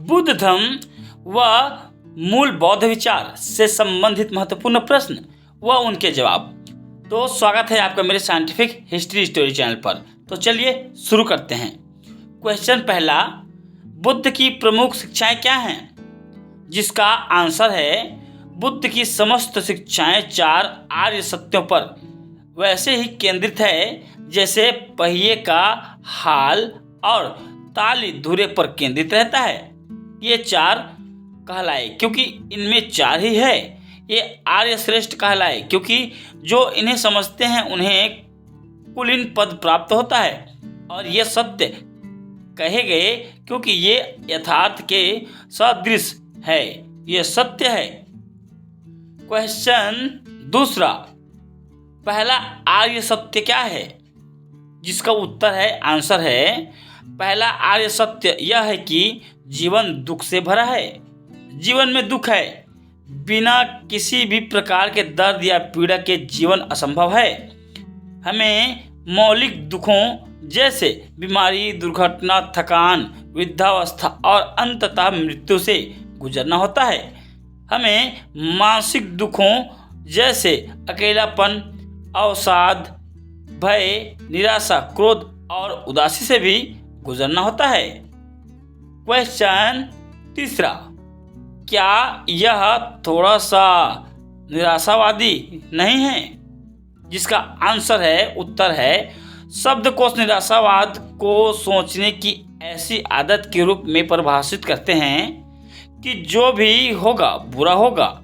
बुद्ध धर्म व मूल बौद्ध विचार से संबंधित महत्वपूर्ण प्रश्न व उनके जवाब। तो स्वागत है आपका मेरे साइंटिफिक हिस्ट्री स्टोरी चैनल पर। तो चलिए शुरू करते हैं। क्वेश्चन पहला, बुद्ध की प्रमुख शिक्षाएं क्या हैं? जिसका आंसर है बुद्ध की समस्त शिक्षाएं 4 आर्य सत्यों पर वैसे ही केंद्रित है जैसे पहिए का हाल और ताली धुरे पर केंद्रित रहता है। ये 4 कहलाए क्योंकि इनमें 4 ही है। ये आर्य श्रेष्ठ कहलाए क्योंकि जो इन्हें समझते हैं उन्हें कुलीन पद प्राप्त होता है, और ये सत्य कहे गए क्योंकि ये यथार्थ के सदृश है। ये सत्य है। क्वेश्चन दूसरा, पहला आर्य सत्य क्या है? जिसका उत्तर है, आंसर है, पहला आर्य सत्य यह है कि जीवन दुख से भरा है। जीवन में दुख है। बिना किसी भी प्रकार के दर्द या पीड़ा के जीवन असंभव है। हमें मौलिक दुखों जैसे बीमारी, दुर्घटना, थकान, वृद्धावस्था और अंततः मृत्यु से गुजरना होता है। हमें मानसिक दुखों जैसे अकेलापन, अवसाद, भय, निराशा, क्रोध और उदासी से भी गुजरना होता है। क्वेश्चन तीसरा, क्या यह थोड़ा सा निराशावादी नहीं है? जिसका आंसर है, उत्तर है, शब्दकोश निराशावाद को सोचने की ऐसी आदत के रूप में परिभाषित करते हैं कि जो भी होगा बुरा होगा,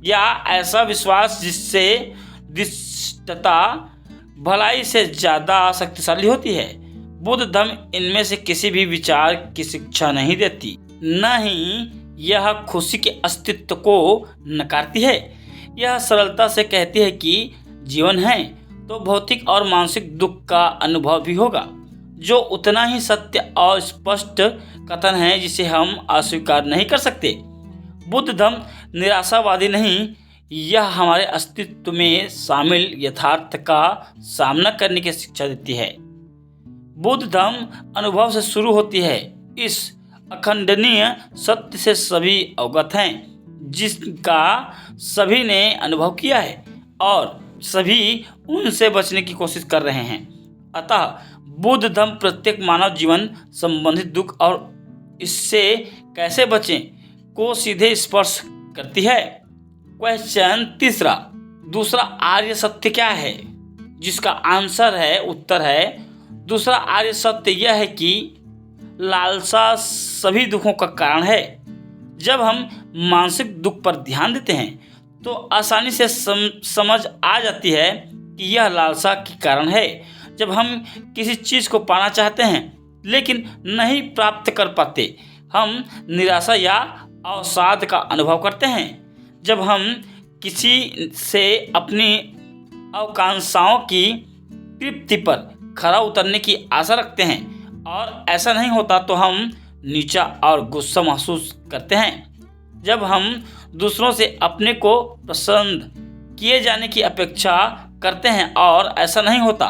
या ऐसा विश्वास जिससे दुष्टता भलाई से ज़्यादा शक्तिशाली होती है। बुद्ध धर्म इनमें से किसी भी विचार की शिक्षा नहीं देती, न ही यह खुशी के अस्तित्व को नकारती है। यह सरलता से कहती है कि जीवन है तो भौतिक और मानसिक दुख का अनुभव भी होगा, जो उतना ही सत्य और स्पष्ट कथन है जिसे हम अस्वीकार नहीं कर सकते। बुद्ध धर्म निराशावादी नहीं, यह हमारे अस्तित्व में शामिल यथार्थ का सामना करने की शिक्षा देती है। बुद्ध धर्म अनुभव से शुरू होती है। इस अखंडनीय सत्य से सभी अवगत हैं, जिसका सभी ने अनुभव किया है और सभी उनसे बचने की कोशिश कर रहे हैं। अतः बुद्ध धर्म प्रत्येक मानव जीवन संबंधित दुख और इससे कैसे बचें को सीधे स्पर्श करती है। क्वेश्चन तीसरा, दूसरा आर्य सत्य क्या है? जिसका आंसर है, उत्तर है, दूसरा आर्य सत्य यह है कि लालसा सभी दुखों का कारण है। जब हम मानसिक दुख पर ध्यान देते हैं तो आसानी से समझ आ जाती है कि यह लालसा के कारण है। जब हम किसी चीज़ को पाना चाहते हैं लेकिन नहीं प्राप्त कर पाते, हम निराशा या अवसाद का अनुभव करते हैं। जब हम किसी से अपनी आकांक्षाओं की तृप्ति पर खरा उतरने की आशा रखते हैं और ऐसा नहीं होता तो हम नीचा और गुस्सा महसूस करते हैं। जब हम दूसरों से अपने को पसंद किए जाने की अपेक्षा करते हैं और ऐसा नहीं होता,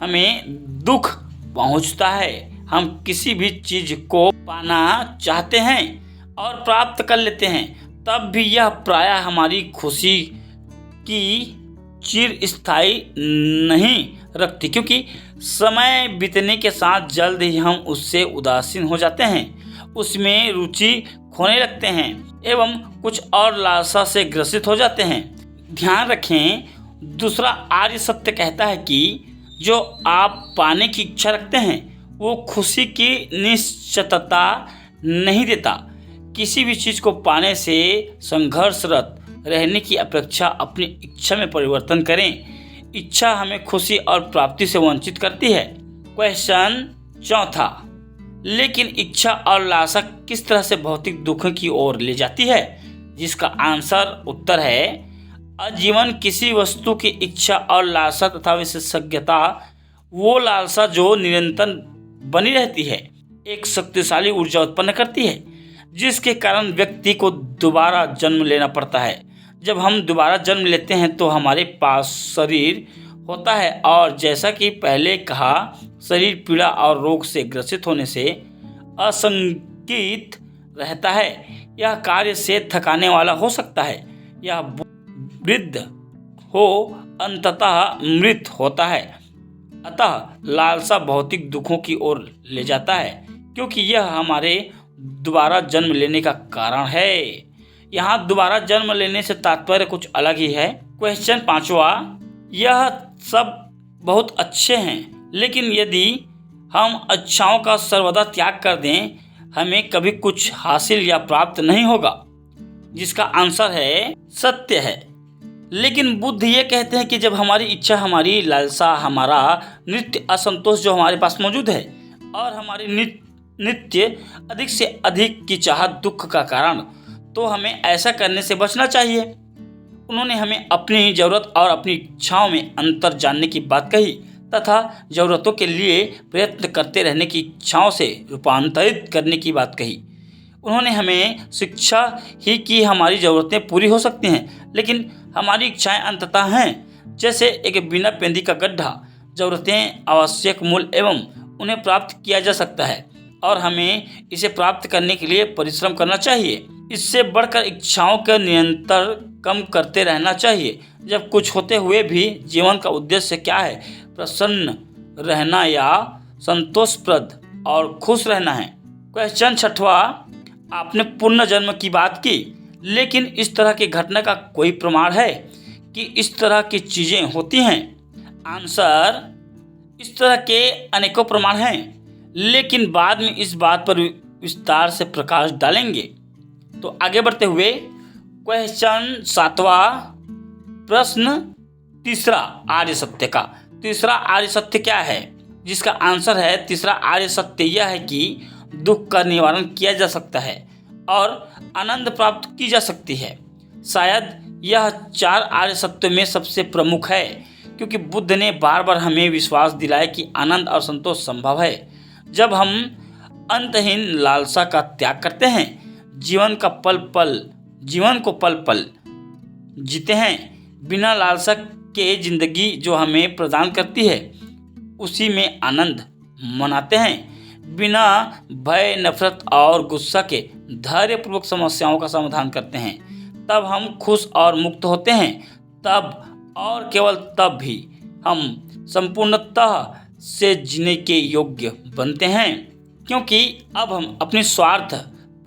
हमें दुख पहुंचता है। हम किसी भी चीज़ को पाना चाहते हैं और प्राप्त कर लेते हैं, तब भी यह प्रायः हमारी खुशी की चिर स्थायी नहीं रखती, क्योंकि समय बीतने के साथ जल्द ही हम उससे उदासीन हो जाते हैं, उसमें रुचि खोने लगते हैं एवं कुछ और लालसा से ग्रसित हो जाते हैं। ध्यान रखें, दूसरा आर्य सत्य कहता है कि जो आप पाने की इच्छा रखते हैं वो खुशी की निश्चितता नहीं देता। किसी भी चीज़ को पाने से संघर्षरत रहने की अपेक्षा अपनी इच्छा में परिवर्तन करें। इच्छा हमें खुशी और प्राप्ति से वंचित करती है। क्वेश्चन चौथा, लेकिन इच्छा और लालसा किस तरह से भौतिक दुख की ओर ले जाती है? जिसका आंसर, उत्तर है, आजीवन किसी वस्तु की इच्छा और लालसा तथा विशेषज्ञता, वो लालसा जो निरंतर बनी रहती है, एक शक्तिशाली ऊर्जा उत्पन्न करती है, जिसके कारण व्यक्ति को दोबारा जन्म लेना पड़ता है। जब हम दोबारा जन्म लेते हैं तो हमारे पास शरीर होता है और जैसा कि पहले कहा, शरीर पीड़ा और रोग से ग्रसित होने से असंकित रहता है। यह कार्य से थकाने वाला हो सकता है। यह वृद्ध हो अंततः मृत होता है। अतः लालसा भौतिक दुखों की ओर ले जाता है, क्योंकि यह हमारे दोबारा जन्म लेने का कारण है। यहाँ दोबारा जन्म लेने से तात्पर्य कुछ अलग ही है। क्वेश्चन 5वां, यह सब बहुत अच्छे हैं, लेकिन यदि हम अच्छाओं का सर्वदा त्याग कर दें, हमें कभी कुछ हासिल या प्राप्त नहीं होगा। जिसका आंसर है सत्य है। लेकिन बुद्ध ये कहते हैं कि जब हमारी इच्छा, हमारी लालसा, हमारा नित्य असंतोष जो हमारे पास मौजूद है और हमारी नित्य अधिक से अधिक की चाहत दुख का कारण, तो हमें ऐसा करने से बचना चाहिए। उन्होंने हमें अपनी ज़रूरत और अपनी इच्छाओं में अंतर जानने की बात कही तथा ज़रूरतों के लिए प्रयत्न करते रहने की इच्छाओं से रूपांतरित करने की बात कही। उन्होंने हमें शिक्षा ही कि हमारी ज़रूरतें पूरी हो सकती हैं, लेकिन हमारी इच्छाएं अंततः हैं जैसे एक बिना पेंदी का गड्ढा। ज़रूरतें आवश्यक मूल्य एवं उन्हें प्राप्त किया जा सकता है और हमें इसे प्राप्त करने के लिए परिश्रम करना चाहिए। इससे बढ़कर इच्छाओं का नियंत्रण कम करते रहना चाहिए। जब कुछ होते हुए भी जीवन का उद्देश्य क्या है? प्रसन्न रहना या संतोषप्रद और खुश रहना है। क्वेश्चन 6वां, आपने पुनर्जन्म की बात की, लेकिन इस तरह की घटना का कोई प्रमाण है कि इस तरह की चीज़ें होती हैं? आंसर, इस तरह के अनेकों प्रमाण हैं, लेकिन बाद में इस बात पर विस्तार से प्रकाश डालेंगे। तो आगे बढ़ते हुए क्वेश्चन 7वां प्रश्न, तीसरा आर्य सत्य का। तीसरा आर्य सत्य क्या है? जिसका आंसर है, तीसरा आर्य सत्य यह है कि दुख का निवारण किया जा सकता है और आनंद प्राप्त की जा सकती है। शायद यह 4 आर्य सत्यों में सबसे प्रमुख है, क्योंकि बुद्ध ने बार बार हमें विश्वास दिलाया कि आनंद और संतोष संभव है जब हम अंतहीन लालसा का त्याग करते हैं, जीवन को पल पल जीते हैं। बिना लालसा के जिंदगी जो हमें प्रदान करती है, उसी में आनंद मनाते हैं। बिना भय, नफरत और गुस्सा के धैर्यपूर्वक समस्याओं का समाधान करते हैं, तब हम खुश और मुक्त होते हैं। तब और केवल तब भी हम संपूर्णतः से जीने के योग्य बनते हैं, क्योंकि अब हम अपनी स्वार्थ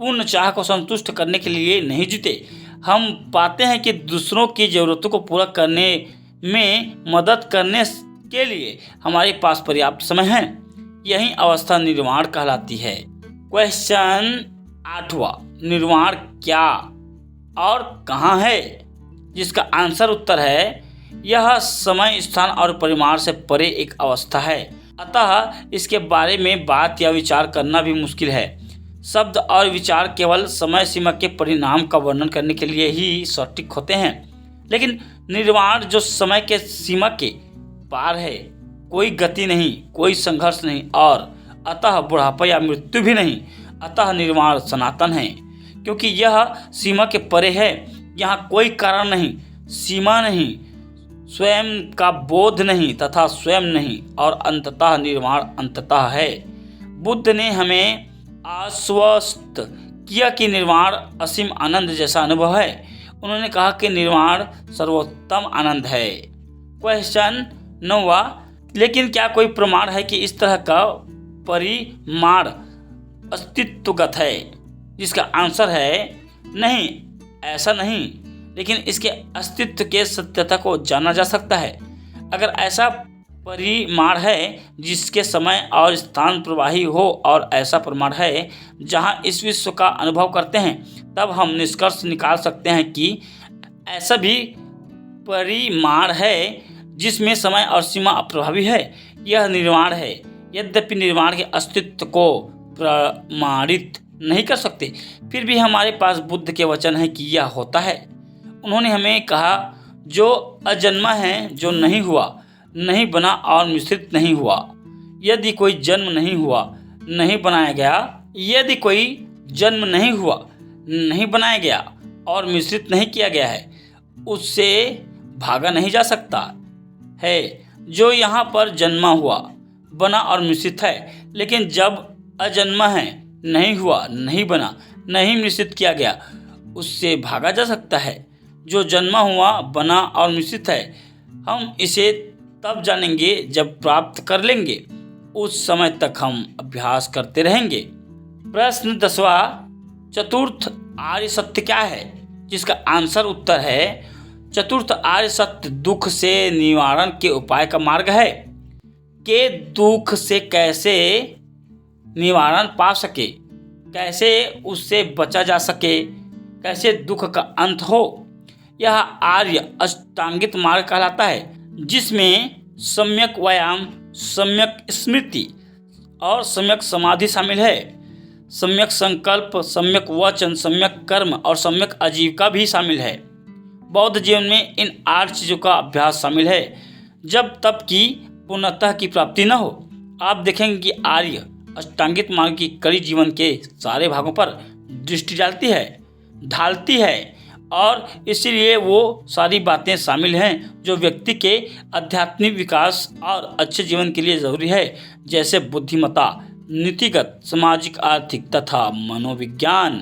पूर्ण चाह को संतुष्ट करने के लिए नहीं जीते। हम पाते हैं कि दूसरों की ज़रूरतों को पूरा करने में मदद करने के लिए हमारे पास पर्याप्त समय है। यही अवस्था निर्वाण कहलाती है। क्वेश्चन 8वां, निर्वाण क्या और कहाँ है? जिसका आंसर उत्तर है, यह समय, स्थान और परिमाण से परे एक अवस्था है, अतः इसके बारे में बात या विचार करना भी मुश्किल है। शब्द और विचार केवल समय सीमा के परिणाम का वर्णन करने के लिए ही सटीक होते हैं, लेकिन निर्वाण जो समय के सीमा के पार है, कोई गति नहीं, कोई संघर्ष नहीं और अतः बुढ़ापा या मृत्यु भी नहीं। अतः निर्वाण सनातन है, क्योंकि यह सीमा के परे है। यहाँ कोई कारण नहीं, सीमा नहीं, स्वयं का बोध नहीं तथा स्वयं नहीं, और अंततः निर्वाण अंततः है। बुद्ध ने हमें आश्वस्त किया कि निर्वाण असीम आनंद जैसा अनुभव है। उन्होंने कहा कि निर्वाण सर्वोत्तम आनंद है। क्वेश्चन 9वां, लेकिन क्या कोई प्रमाण है कि इस तरह का परिमाण अस्तित्वगत है? जिसका आंसर है नहीं, ऐसा नहीं, लेकिन इसके अस्तित्व के सत्यता को जाना जा सकता है। अगर ऐसा परिमाण है जिसके समय और स्थान प्रवाही हो और ऐसा प्रमाण है जहाँ इस विश्व का अनुभव करते हैं, तब हम निष्कर्ष निकाल सकते हैं कि ऐसा भी परिमाण है जिसमें समय और सीमा अप्रभावी है। यह निर्वाण है। यद्यपि निर्वाण के अस्तित्व को प्रमाणित नहीं कर सकते, फिर भी हमारे पास बुद्ध के वचन है कि यह होता है। उन्होंने हमें कहा, जो अजन्मा है, जो नहीं हुआ, नहीं बना और मिश्रित नहीं हुआ। यदि कोई जन्म नहीं हुआ, नहीं बनाया गया, यदि कोई जन्म नहीं हुआ, नहीं बनाया गया और मिश्रित नहीं किया गया है, उससे भागा नहीं जा सकता है। जो यहाँ पर जन्मा हुआ, बना और मिश्रित है, लेकिन जब अजन्मा है, नहीं हुआ, नहीं बना, नहीं मिश्रित किया गया उससे भागा जा सकता है। जो जन्मा हुआ बना और मिश्रित है, हम इसे तब जानेंगे जब प्राप्त कर लेंगे। उस समय तक हम अभ्यास करते रहेंगे। प्रश्न 10वां, चतुर्थ आर्य सत्य क्या है? जिसका आंसर उत्तर है, चतुर्थ आर्य सत्य दुख से निवारण के उपाय का मार्ग है। कि दुख से कैसे निवारण पा सके, कैसे उससे बचा जा सके, कैसे दुख का अंत हो, यह आर्य अष्टांगित मार्ग कहलाता है, जिसमें सम्यक व्यायाम, सम्यक स्मृति और सम्यक समाधि शामिल है। सम्यक संकल्प, सम्यक वचन, सम्यक कर्म और सम्यक आजीविका भी शामिल है। बौद्ध जीवन में इन 8 चीज़ों का अभ्यास शामिल है जब तक कि पूर्णतः की प्राप्ति न हो। आप देखेंगे कि आर्य अष्टांगित मार्ग की कड़ी जीवन के सारे भागों पर दृष्टि ढालती है और इसीलिए वो सारी बातें शामिल हैं जो व्यक्ति के आध्यात्मिक विकास और अच्छे जीवन के लिए ज़रूरी है, जैसे बुद्धिमत्ता, नीतिगत, सामाजिक, आर्थिक तथा मनोविज्ञान।